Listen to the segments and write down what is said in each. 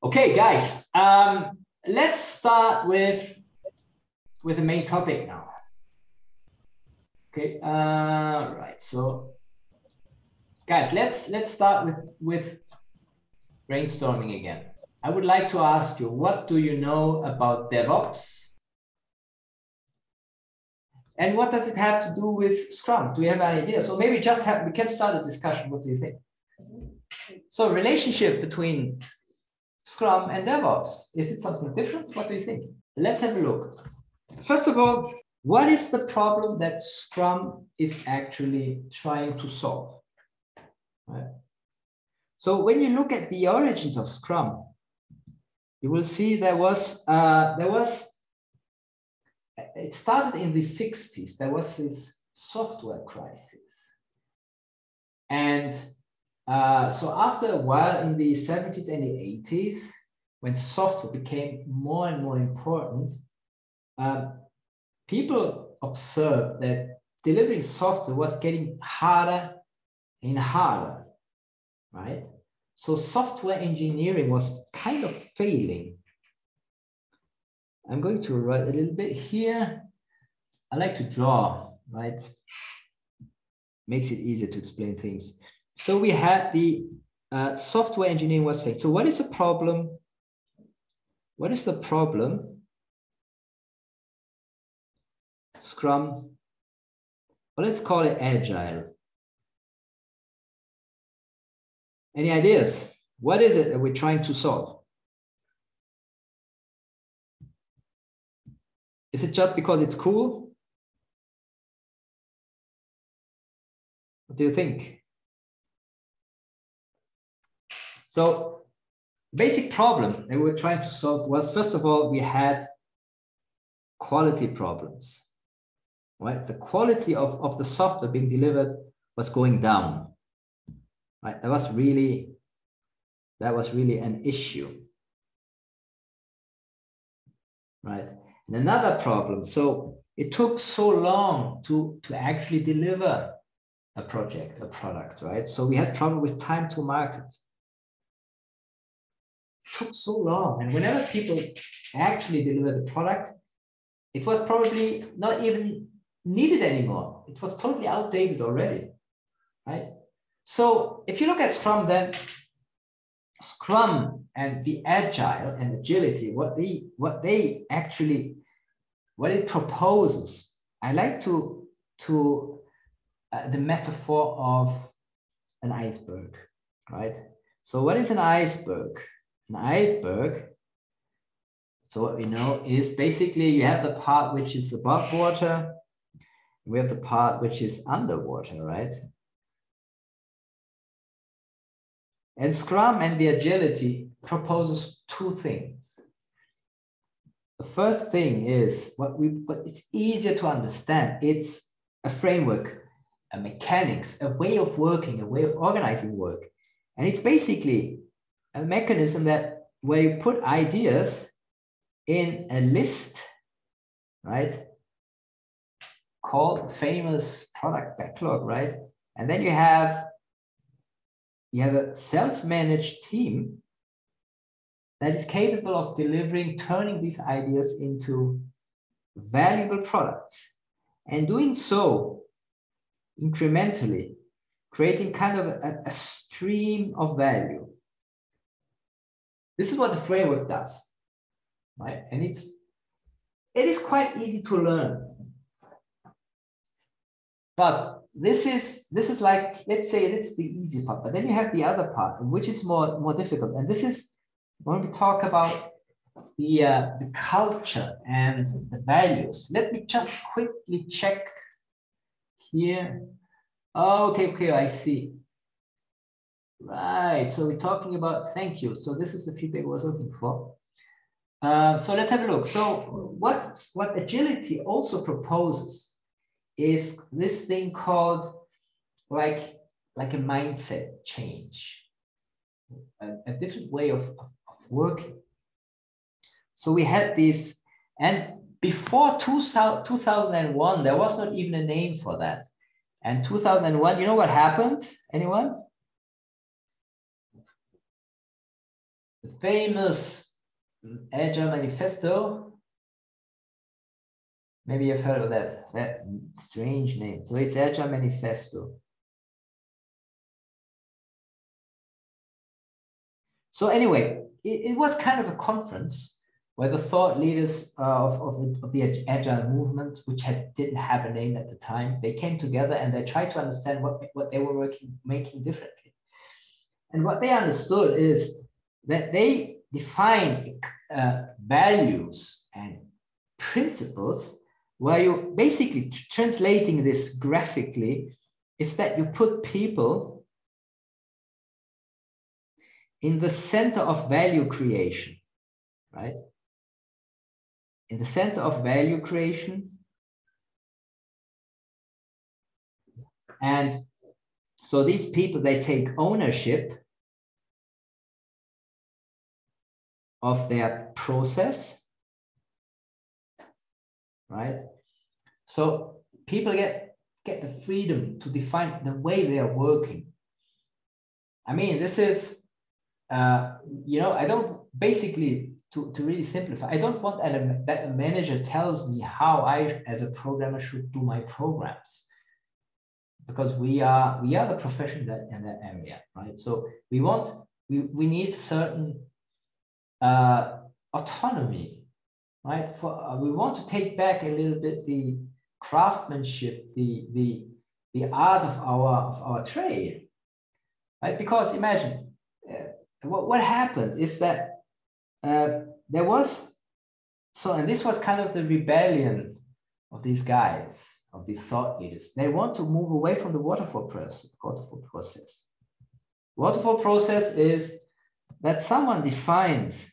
Okay, guys, let's start with the main topic now. Okay, right. So, guys, let's start with brainstorming again. I would like to ask you, what do you know about Devops? And what does it have to do with Scrum? Do you have any idea? So maybe we can start a discussion. What do you think? So relationship between Scrum and DevOps, is it something different? What do you think? Let's have a look. First of all, what is the problem that Scrum is actually trying to solve? Right. So when you look at the origins of Scrum, you will see it started in the 60s. There was this software crisis. And so after a while in the 70s and the 80s, when software became more and more important, people observed that delivering software was getting harder and harder, right? So software engineering was kind of failing. I'm going to write a little bit here. I like to draw, right? Makes it easier to explain things. So we had the software engineering was failing. So what is the problem? What is the problem? Scrum, well, let's call it Agile. Any ideas? What is it that we're trying to solve? Is it just because it's cool? What do you think? So basic problem that we were trying to solve was, first of all, we had quality problems, right? The quality of the software being delivered was going down, right? That was really an issue, right? And another problem, so it took so long to actually deliver a project, a product, right? So we had problem with time to market. It took so long, and whenever people actually delivered the product, it was probably not even needed anymore. It was totally outdated already, right? So if you look at Scrum, then Scrum and the Agile and agility, what it proposes, I like to the metaphor of an iceberg, right? So what is an iceberg? An iceberg, so what we know is basically you have the part which is above water, we have the part which is underwater, right? And Scrum and the agility proposes two things. The first thing is what it's easier to understand. It's a framework, a mechanics, a way of working, a way of organizing work. And it's basically a mechanism that where you put ideas in a list, right? Called the famous product backlog, right? And then you have a self-managed team that is capable of delivering, turning these ideas into valuable products, and doing so incrementally, creating kind of a stream of value. This is what the framework does, right? And it is quite easy to learn. But this is like, let's say it's the easy part, but then you have the other part, which is more difficult. And this is when we talk about the culture and the values. Let me just quickly check here. Oh, okay, I see. Right, so we're talking about, thank you. So this is the feedback I was looking for. So let's have a look. So what agility also proposes is this thing called like a mindset change, a different way of working. So we had this, and before 2001, there was not even a name for that. And 2001, you know what happened? Anyone? the famous Agile Manifesto. Maybe you've heard of that strange name. So it's Agile Manifesto. So anyway, it was kind of a conference where the thought leaders of the Agile movement, which didn't have a name at the time, they came together and they tried to understand what they were making differently. And what they understood is that they define values and principles where you basically translating this graphically is that you put people in the center of value creation, right? In the center of value creation. And so these people, they take ownership of their process, right? So people get the freedom to define the way they are working. I mean, this is, you know, I don't basically, to really simplify, I don't want that a manager tells me how I, as a programmer, should do my programs, because we are the profession in that area, right? So we need certain autonomy, right? We want to take back a little bit the craftsmanship, the art of our trade, right? Because imagine what happened is that there was, and this was kind of the rebellion of these guys, of these thought leaders. They want to move away from the waterfall process. Waterfall process is that someone defines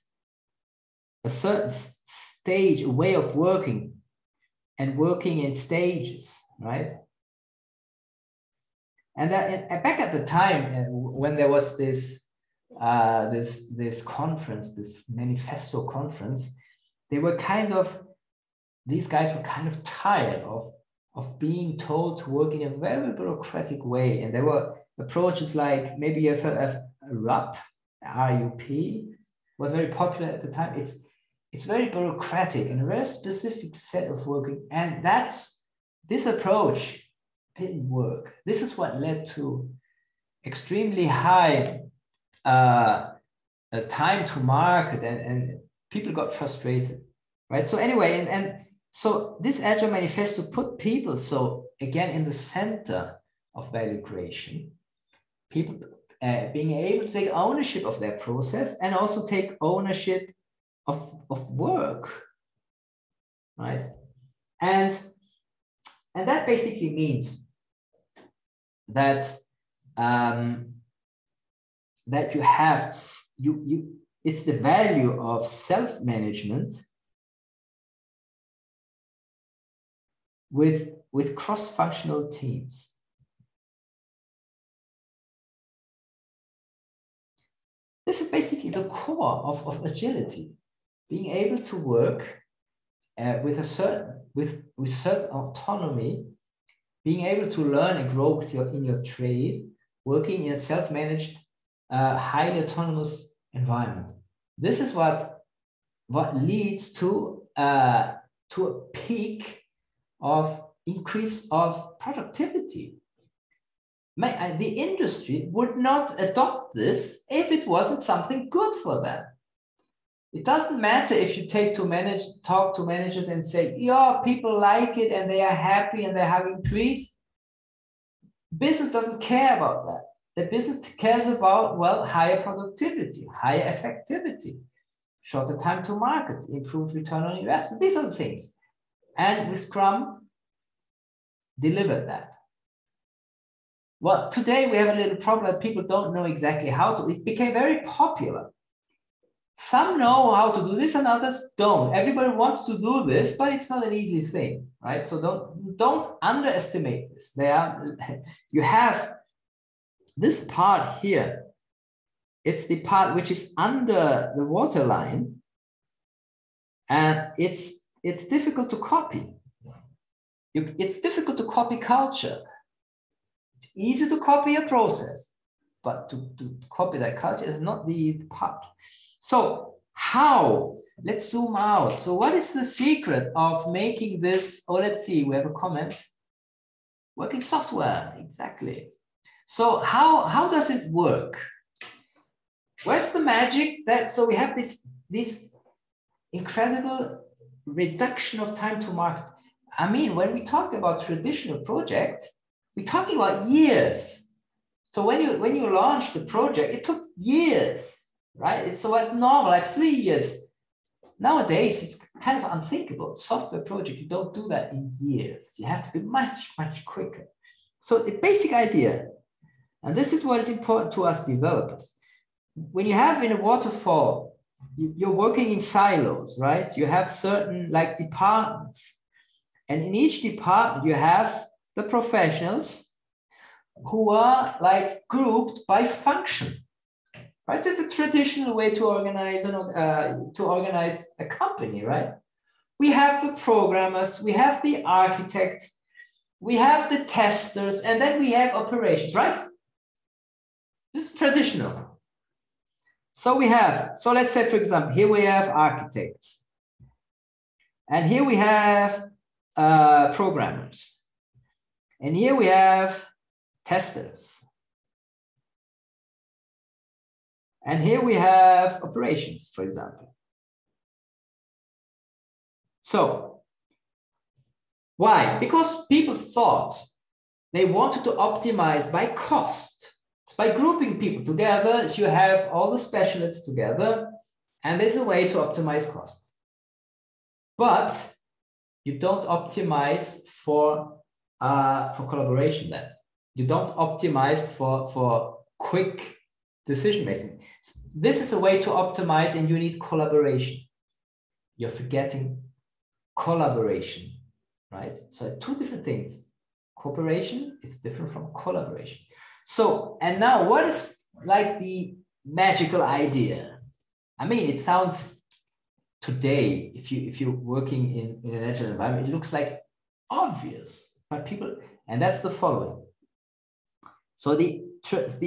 a certain stage, a way of working, and working in stages, right? And back at the time when there was this conference, this manifesto conference, these guys were kind of tired of being told to work in a very bureaucratic way. And there were approaches like, maybe you've heard of RUP, R-U-P, was very popular at the time. It's very bureaucratic and a very specific set of working. And this approach didn't work. This is what led to extremely high time to market, and people got frustrated, right? So anyway, and so this Agile Manifesto put people, so again, in the center of value creation, people being able to take ownership of their process and also take ownership of work, right? And that basically means that that you have it's the value of self-management with cross-functional teams. This is basically the core of agility, being able to work with certain autonomy, being able to learn and grow in your trade, working in a self-managed, highly autonomous environment. This is what leads to a peak of increase of productivity. The industry would not adopt this if it wasn't something good for them. It doesn't matter if you talk to managers and say, yeah, people like it and they are happy and they're hugging trees. Business doesn't care about that. The business cares about, well, higher productivity, higher effectivity, shorter time to market, improved return on investment. These are the things. And with Scrum, delivered that. Well, today we have a little problem that people don't know exactly how to. It became very popular. Some know how to do this and others don't. Everybody wants to do this, but it's not an easy thing, right? So don't underestimate this. You have this part here. It's the part which is under the waterline, and it's difficult to copy. It's difficult to copy culture. It's easy to copy a process, but to copy that culture is not the part. So how? Let's zoom out. So what is the secret of making this? Oh, let's see, we have a comment. Working software, exactly. So how does it work? Where's the magic? So we have this incredible reduction of time to market. I mean, when we talk about traditional projects, we're talking about years. So when you launch the project, it took years, right? It's what normal, like 3 years. Nowadays, it's kind of unthinkable. Software project, you don't do that in years. You have to be much, much quicker. So the basic idea, and this is what is important to us developers. When you have in a waterfall, you're working in silos, right? You have certain like departments. And in each department, you have the professionals who are like grouped by function, right? It's a traditional way to organize a company, right? We have the programmers, we have the architects, we have the testers, and then we have operations, right? This is traditional. So let's say, for example, here we have architects, and here we have programmers, and here we have testers, and here we have operations, for example. So why? Because people thought they wanted to optimize by cost. So by grouping people together, so you have all the specialists together, and there's a way to optimize costs. But you don't optimize for collaboration then. You don't optimize for quick decision making. This is a way to optimize, and you need collaboration. You're forgetting collaboration, right? So 2 different things. Cooperation is different from collaboration. So, and now what is like the magical idea? I mean, it sounds today, if you're working in an agile environment, it looks like obvious, but people, and that's the following. So the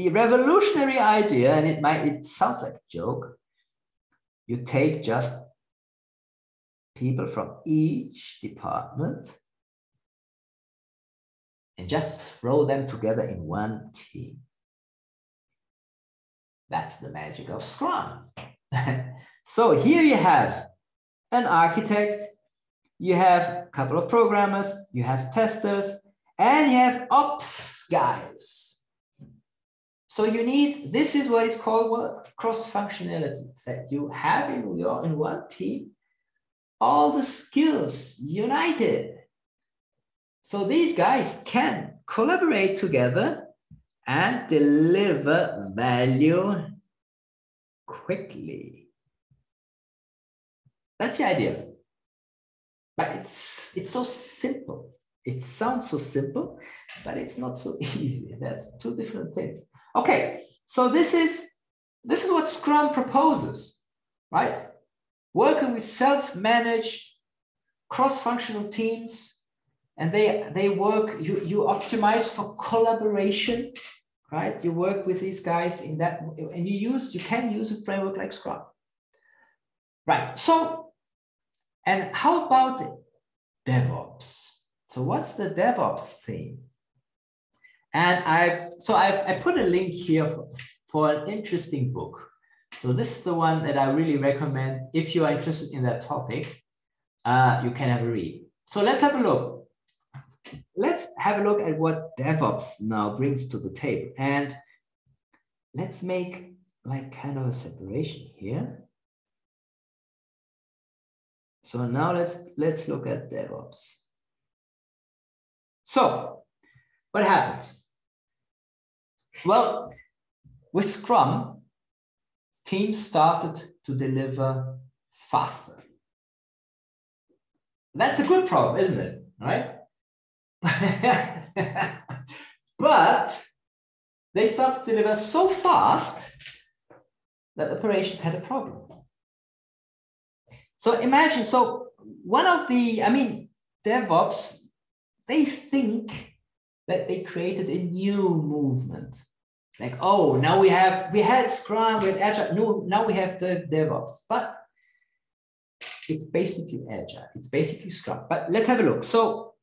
revolutionary idea, and it sounds like a joke, you take just people from each department and just throw them together in one team. That's the magic of Scrum. So here you have an architect, you have a couple of programmers, you have testers, and you have ops guys. So you need, this is what is called cross-functionality, that you have in one team all the skills united. So these guys can collaborate together and deliver value quickly. That's the idea. But it's so simple. It sounds so simple, but it's not so easy. That's 2 different things. Okay, so this is what Scrum proposes, right? Working with self-managed cross-functional teams, and they work, you optimize for collaboration, right? You work with these guys in that, and you can use a framework like Scrum. Right, so, and how about DevOps? So what's the DevOps thing? And I put a link here for an interesting book. So this is the one that I really recommend. If you are interested in that topic, you can have a read. So let's have a look. Let's have a look at what DevOps now brings to the table. And let's make like kind of a separation here. So now let's look at DevOps. So what happens? Well, with Scrum, teams started to deliver faster. That's a good problem, isn't it? Right? But they started to deliver so fast that operations had a problem. So imagine, DevOps, they think that they created a new movement. Like, oh, now we had Scrum, we had Agile. No, now we have the Devops, but it's basically Agile. It's basically Scrum. But let's have a look. So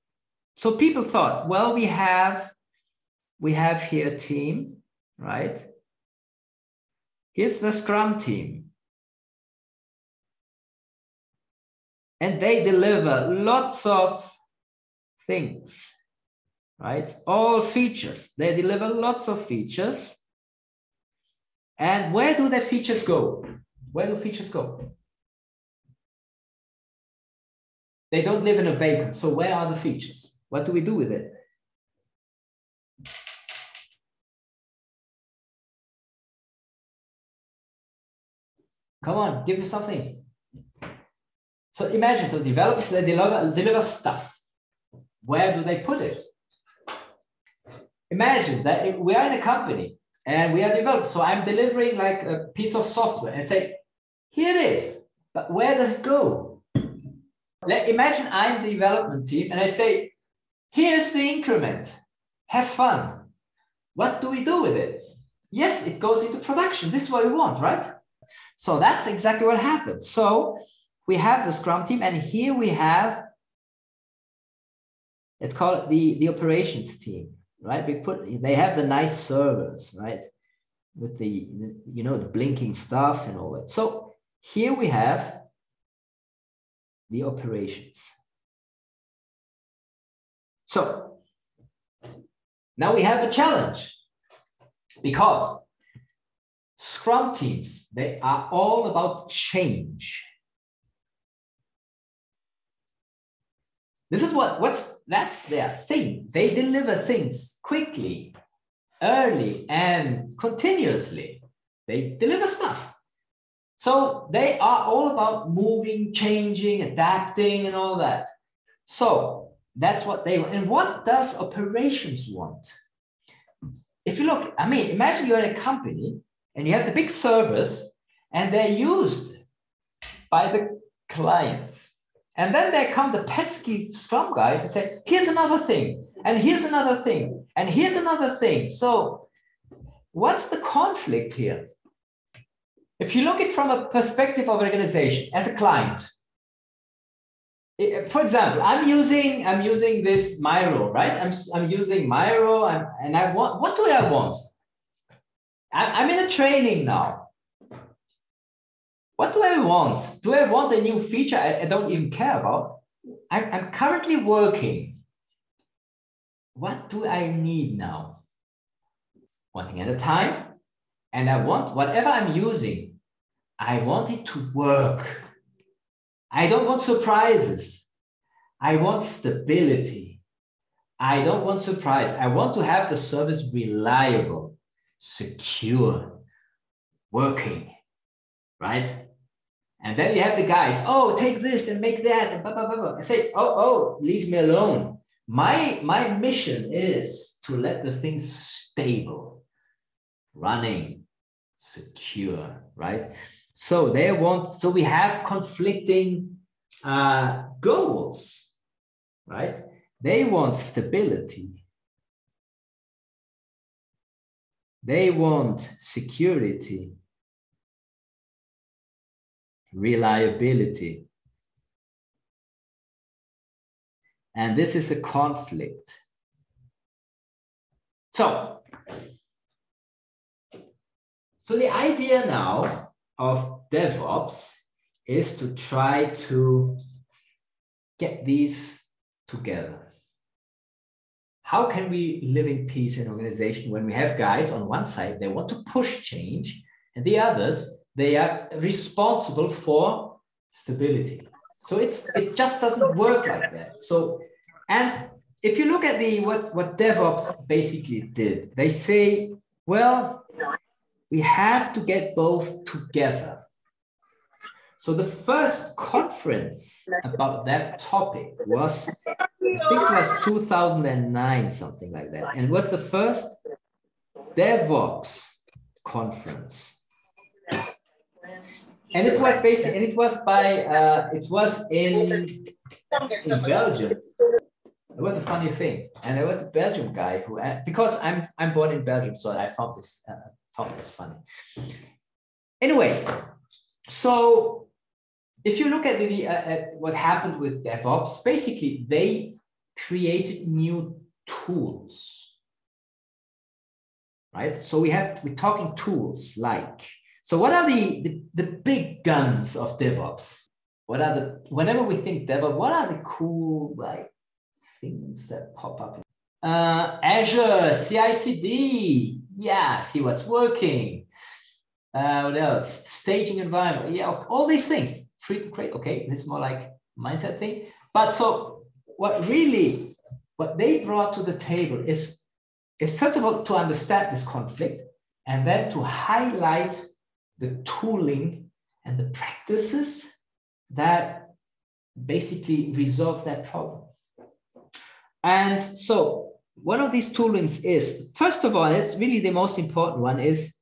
people thought, well, we have here a team, right? Here's the Scrum team. And they deliver lots of things, right? All features. They deliver lots of features. And where do the features go? Where do features go? They don't live in a vacuum. So where are the features? What do we do with it? Come on, give me something. So imagine the developers, they deliver stuff. Where do they put it? Imagine that we are in a company and we are developers. So I'm delivering like a piece of software and say, here it is, but where does it go? Imagine I'm the development team and I say, here's the increment, have fun. What do we do with it? Yes, it goes into production. This is what we want, right? So that's exactly what happens. So we have the Scrum team, and here we have, let's call it the operations team, right? They have the nice servers, right? With the blinking stuff and all that. So here we have the operations. So now we have a challenge, because Scrum teams, they are all about change. This is that's their thing. They deliver things quickly, early, and continuously. They deliver stuff. So they are all about moving, changing, adapting, and all that. So that's what they want. And what does operations want? If you look, I mean, imagine you're in a company and you have the big servers and they're used by the clients. And then there come the pesky Scrum guys and say, here's another thing, and here's another thing, and here's another thing. So what's the conflict here? If you look at it from a perspective of organization as a client, for example, I'm using this Miro, right? I'm using Miro, and I want, what do I want? I'm in a training now. What do I want? Do I want a new feature I don't even care about? I'm currently working. What do I need now? One thing at a time. And I want whatever I'm using, I want it to work. I don't want surprises. I want stability. I don't want surprise. I want to have the service reliable, secure, working, right? And then you have the guys, oh, take this and make that, and blah, blah, blah, blah. I say, oh, leave me alone. My mission is to let the things stable, running, secure, right? So we have conflicting goals, right? They want stability. They want security, reliability. And this is a conflict. So the idea now of DevOps is to try to get these together. How can we live in peace in an organization when we have guys on one side, they want to push change, and the others, they are responsible for stability. So it just doesn't work like that. So, and if you look at what DevOps basically did, they say, well, we have to get both together. So the first conference about that topic was, I think it was 2009, something like that. And what's the first DevOps conference? And it was basically, and it was by, it was in Belgium. It was a funny thing, and there was a Belgian guy who, because I'm born in Belgium, so I found this funny. Anyway, so if you look at at what happened with DevOps, basically they created new tools, right? So we're talking tools like. So what are the big guns of DevOps? What are whenever we think DevOps, what are the cool like things that pop up? Azure, CI/CD, yeah, see what's working. What else? Staging environment, yeah, all these things. Free to create, okay, this is more like mindset thing. But so what they brought to the table is first of all to understand this conflict, and then to highlight the tooling and the practices that basically resolve that problem. And so one of these toolings is, first of all, it's really the most important one, is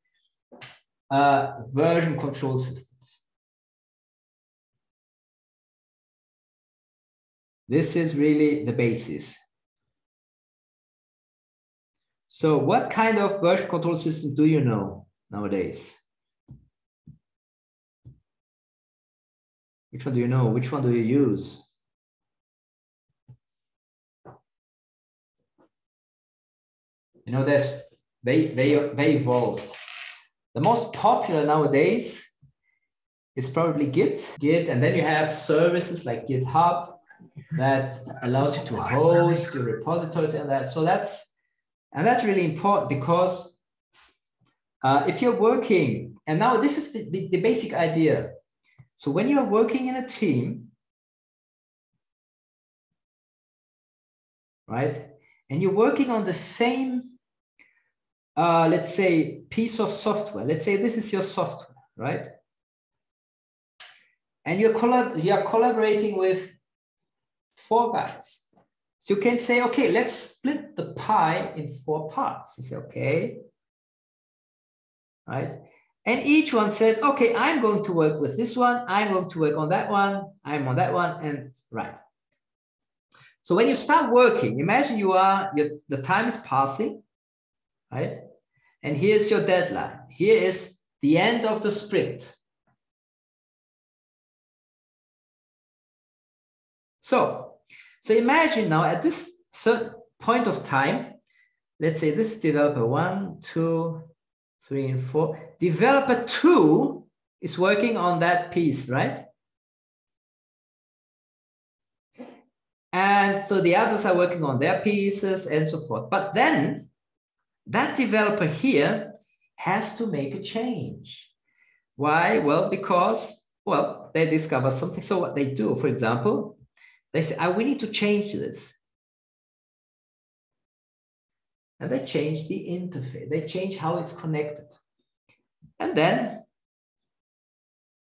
version control systems. This is really the basis. So what kind of version control system do you know nowadays? Which one do you know? Which one do you use? You know, they evolved. The most popular nowadays is probably Git, and then you have services like GitHub that allows you to host your repository and that. So that's really important, because if you're working, and now this is the basic idea. So when you're working in a team, right, and you're working on the same, let's say, piece of software. Let's say this is your software, right? And you're collaborating with 4 guys. So you can say, okay, let's split the pie in 4 parts. You say, okay, right? And each one says, okay, I'm going to work with this one. I'm going to work on that one. I'm on that one, and right. So when you start working, imagine the time is passing, right? And here's your deadline. Here is the end of the sprint. So imagine now at this certain point of time, let's say this is developer 1, 2, 3, and 4. Developer 2 is working on that piece, right? And so the others are working on their pieces and so forth. But then that developer here has to make a change. Why? Well, because, well, they discover something. So what they do, for example, they say, we need to change this. And they change the interface. They change how it's connected. And then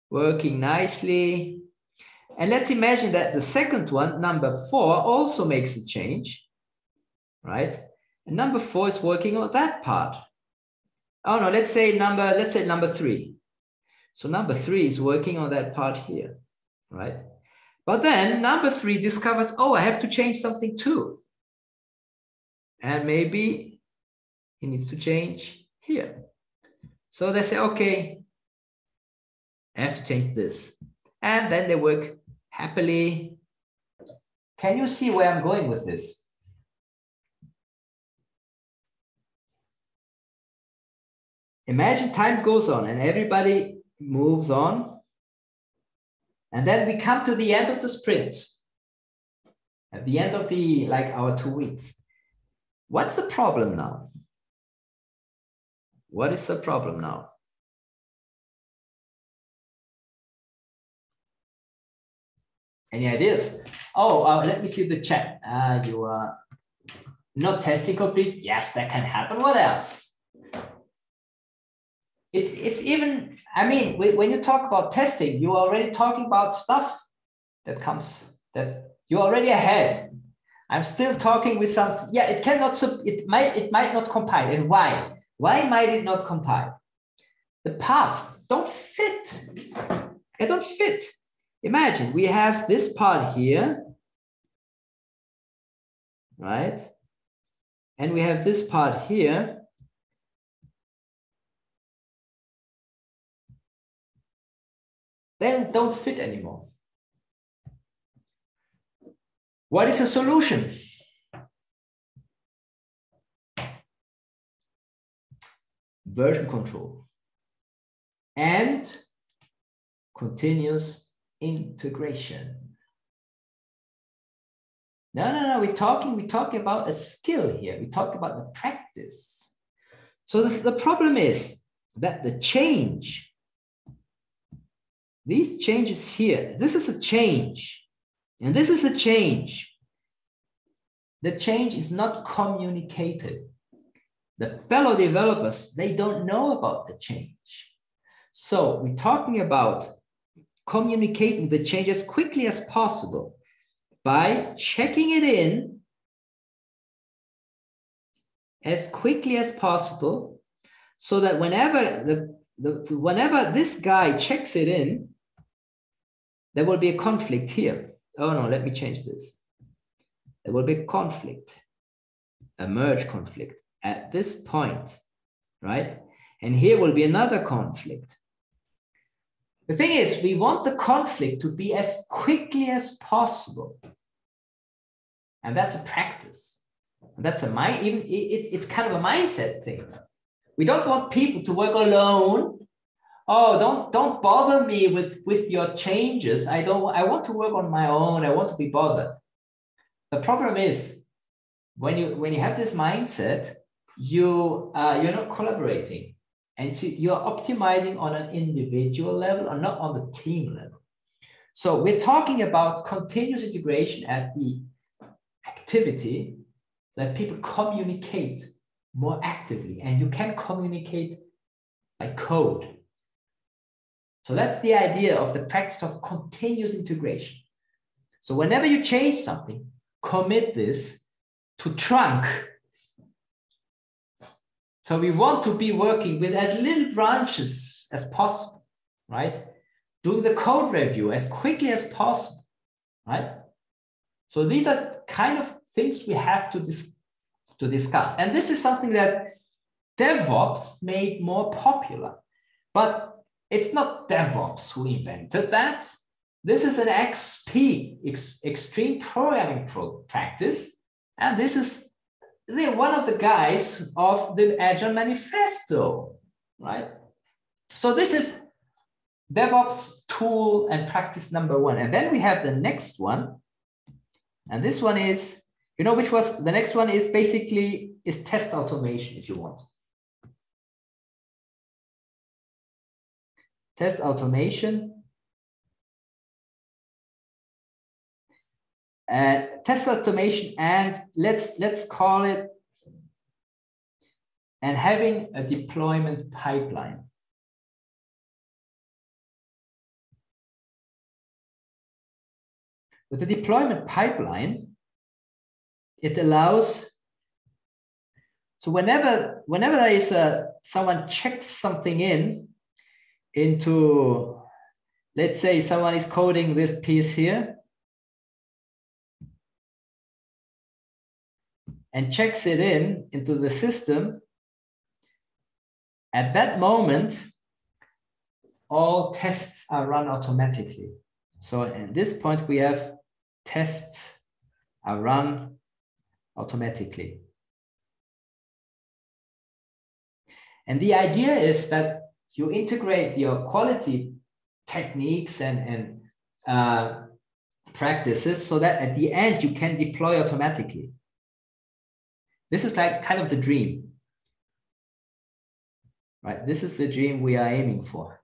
working nicely. And let's imagine that the second one, number 4, also makes a change, right? And number 4 is working on that part. Oh no, let's say number 3. So number 3 is working on that part here, right? But then number 3 discovers, oh, I have to change something too. And maybe he needs to change here. So they say, okay, I have to change this. And then they work happily. Can you see where I'm going with this? Imagine time goes on and everybody moves on. And then we come to the end of the sprint. At the end of our 2 weeks. What's the problem now? What is the problem now? Any ideas? Oh, let me see the chat. You are not testing complete. Yes, that can happen. What else? It's even, I mean, when you talk about testing, you're already talking about stuff that you're already ahead. I'm still talking with something. Yeah, it might not compile. And why? Why might it not compile? The parts don't fit. They don't fit. Imagine we have this part here. right? And we have this part here. Then don't fit anymore. What is the solution? Version control and continuous integration. No. We're talking about a skill here. We talk about the practice. So the problem is that the change, these changes here, this is a change, and this is a change. The change is not communicated. The fellow developers, they don't know about the change. So we're talking about communicating the change as quickly as possible by checking it in as quickly as possible, so that whenever whenever this guy checks it in, there will be a conflict here. Oh no, let me change this. There will be a conflict, a merge conflict at this point, right? And here will be another conflict. The thing is, we want the conflict to be as quickly as possible. And that's a practice. And that's it's kind of a mindset thing. We don't want people to work alone. Oh, don't bother me with your changes. I want to work on my own. I want to be bothered. The problem is when you have this mindset, you're not collaborating. And so you're optimizing on an individual level and not on the team level. So we're talking about continuous integration as the activity that people communicate more actively. And you can communicate by code. So that's the idea of the practice of continuous integration. So whenever you change something, commit this to trunk. So we want to be working with as little branches as possible, right? Doing the code review as quickly as possible, right? So these are kind of things we have to discuss. And this is something that Devops made more popular. But it's not Devops who invented that. This is an XP, extreme programming practice. And this is one of the guys of the Agile Manifesto, right? So this is DevOps tool and practice number one. And then we have the next one. And this one is, the next one is basically test automation, if you want. Test automation. Test automation, and let's call it, and having a deployment pipeline. With the deployment pipeline, it allows, so whenever there is someone checks something into, let's say someone is coding this piece here, and checks it into the system, at that moment, all tests are run automatically. So at this point, we have tests are run automatically. And the idea is that you integrate your quality techniques and practices so that at the end, you can deploy automatically. This is like kind of the dream, right? This is the dream we are aiming for.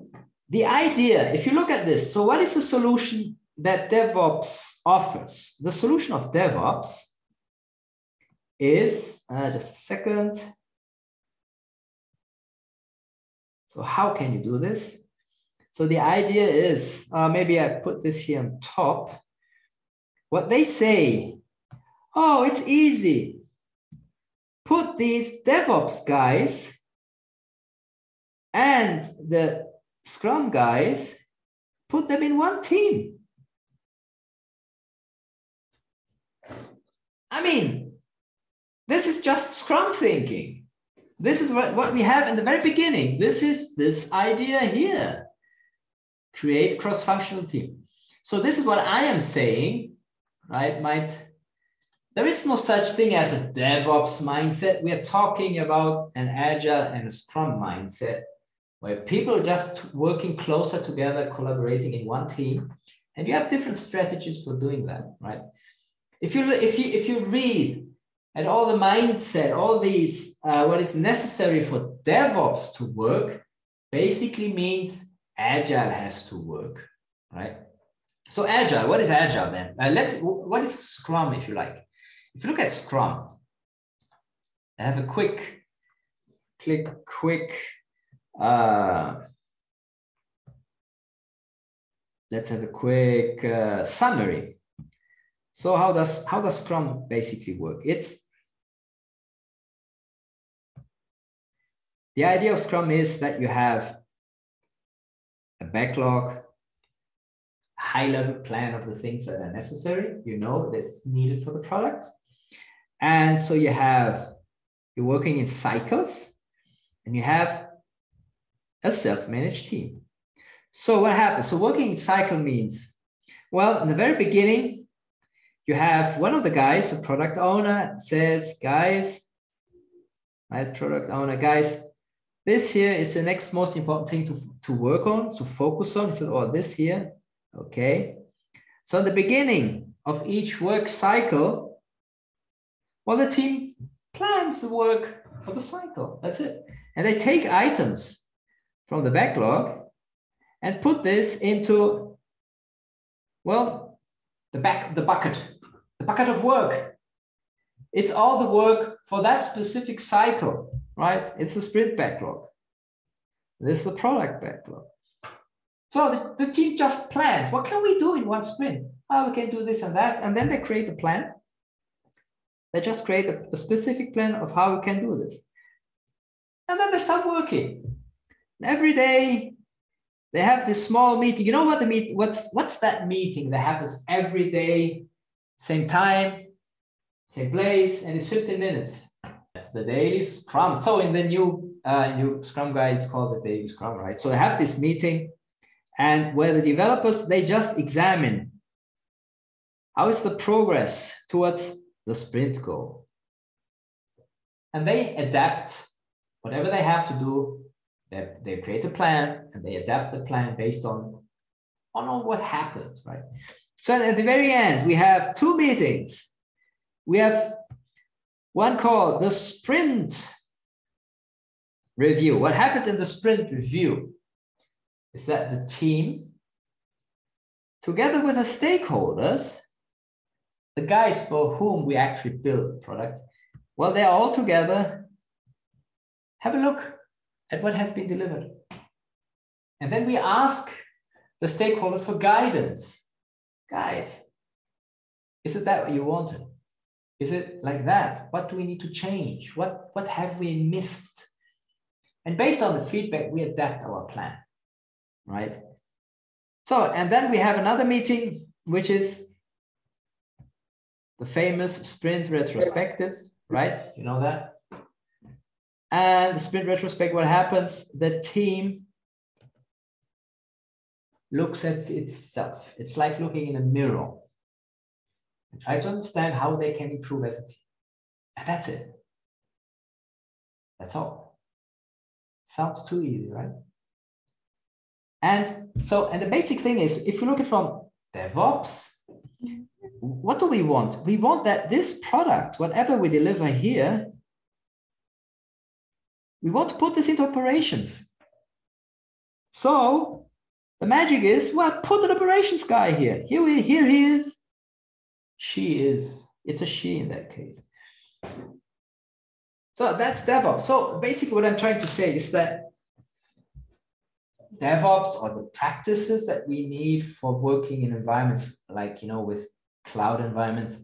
The idea, if you look at this, so what is the solution that DevOps offers? The solution of DevOps is, just a second. So how can you do this? So the idea is, maybe I put this here on top. What they say, oh, it's easy. Put these DevOps guys and the Scrum guys, put them in one team. I mean, This is just Scrum thinking. This is what we have in the very beginning. This is this idea here. Create cross-functional team. So this is what I am saying, right? There is no such thing as a DevOps mindset. We are talking about an Agile and a Scrum mindset, where people are just working closer together, collaborating in one team, and you have different strategies for doing that, right? If you read at all the mindset, all these what is necessary for DevOps to work, basically means Agile has to work, right? So Agile, what is Agile then? What is Scrum, if you like? If you look at Scrum, I have a quick let's have a quick summary. So how does Scrum basically work? The idea of Scrum is that you have a backlog, high-level plan of the things that are necessary, that's needed for the product. And so you're working in cycles, and you have a self-managed team. So what happens? So working in cycle means, well, in the very beginning, you have one of the guys, a product owner, says, guys, this here is the next most important thing to work on, to focus on. He said, oh, this here, okay. So in the beginning of each work cycle, well, the team plans the work for the cycle. That's it. And they take items from the backlog and put this into, well, the bucket of work. It's all the work for that specific cycle, right? It's the sprint backlog. This is the product backlog. So the team just plans. What can we do in one sprint? Oh, we can do this and that. And then they create a plan. They just create a specific plan of how we can do this. And then they start working. And every day they have this small meeting. You know what what's that meeting that happens every day, same time, same place, and it's 15 minutes. That's the daily Scrum. So in the new Scrum guide, it's called the daily Scrum, right? So they have this meeting, and where the developers, they just examine how is the progress towards the sprint goal. And they adapt whatever they have to do. They create a plan, and they adapt the plan based on what happened, right? So at the very end, we have two meetings. We have one called the sprint review. What happens in the sprint review is that the team, together with the stakeholders, the guys for whom we actually build the product, well, they are all together, have a look at what has been delivered. And then we ask the stakeholders for guidance. Guys, is it that what you wanted? Is it like that? What do we need to change? What have we missed? And based on the feedback, we adapt our plan, right? So, and then we have another meeting, which is the famous sprint retrospective, right? You know that? And the sprint retrospective, what happens? The team looks at itself. It's like looking in a mirror and try to understand how they can improve as a team. And that's it. That's all. Sounds too easy, right? And so, and the basic thing is, if you look at from DevOps, what do we want? We want that this product, whatever we deliver here, we want to put this into operations. So the magic is, well, put an operations guy here. Here he is. She is. It's a she in that case. So that's DevOps. So basically what I'm trying to say is that DevOps, or the practices that we need for working in environments like, with cloud environments,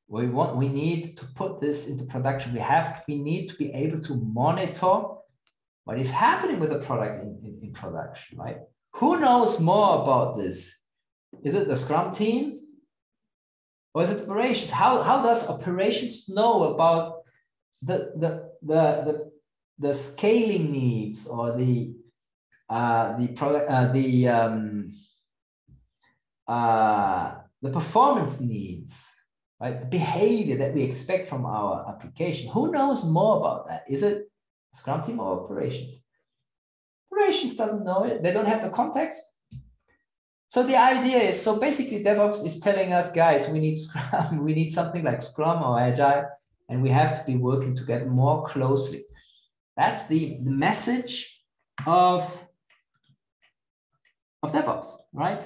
we need to put this into production. We need to be able to monitor what is happening with the product in production, right? Who knows more about this? Is it the Scrum team? Or is it operations? How does operations know about the scaling needs or the performance needs, right? The behavior that we expect from our application. Who knows more about that? Is it Scrum team or operations? Operations doesn't know it. They don't have the context. So the idea is, so basically DevOps is telling us, guys, we need Scrum, we need something like Scrum or Agile, and we have to be working together more closely. That's the message of DevOps, right?